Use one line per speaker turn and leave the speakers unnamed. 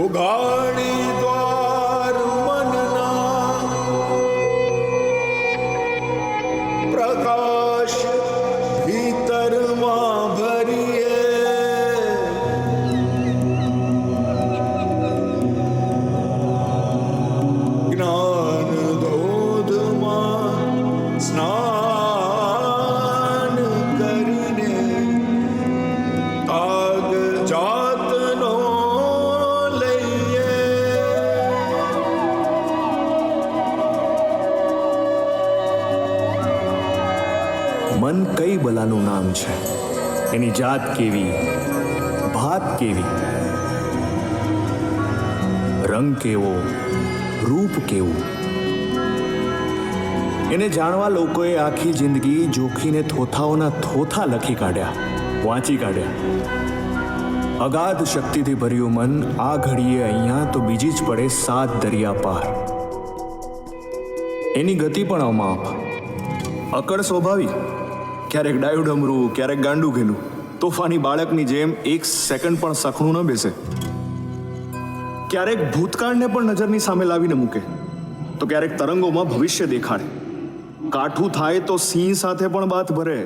ઉગાડી દ્વાર મનના પ્રકાશ ભીતરમાં ભરીએ જ્ઞાન ધોધમાં સ્નાન કરીને તાગ જાતનો લઈએ.
મન કઈ બલાનું નામ છે, એની જાત કેવી, ભાત કેવી, રંગ કેવો, રૂપ કેવું, એને જાણવા લોકોએ આખી જિંદગી જોખીને થોથાઓના થોથા લખી કાઢ્યા, વાંચી કાઢ્યા. અગાધ શક્તિથી ભર્યું મન આ ઘડીએ અહીંયા તો બીજી જ પડે 7 દરિયા પાર. એની ગતિ પણ અમાપ, અકળ સ્વભાવી, ક્યારેક ડાયું ડમરું, ક્યારેક ગાંડું ઘેલું, તોફાની બાળકની જેમ 1 સેકન્ડ પણ સખણું ન બેસે. ક્યારેક ભૂતકાળને પણ નજરની સામે લાવીને મૂકે, તો ક્યારેક તરંગોમાં ભવિષ્ય દેખાડે. કાઠું થાય તો સિંહ સાથે પણ બાથ ભરે.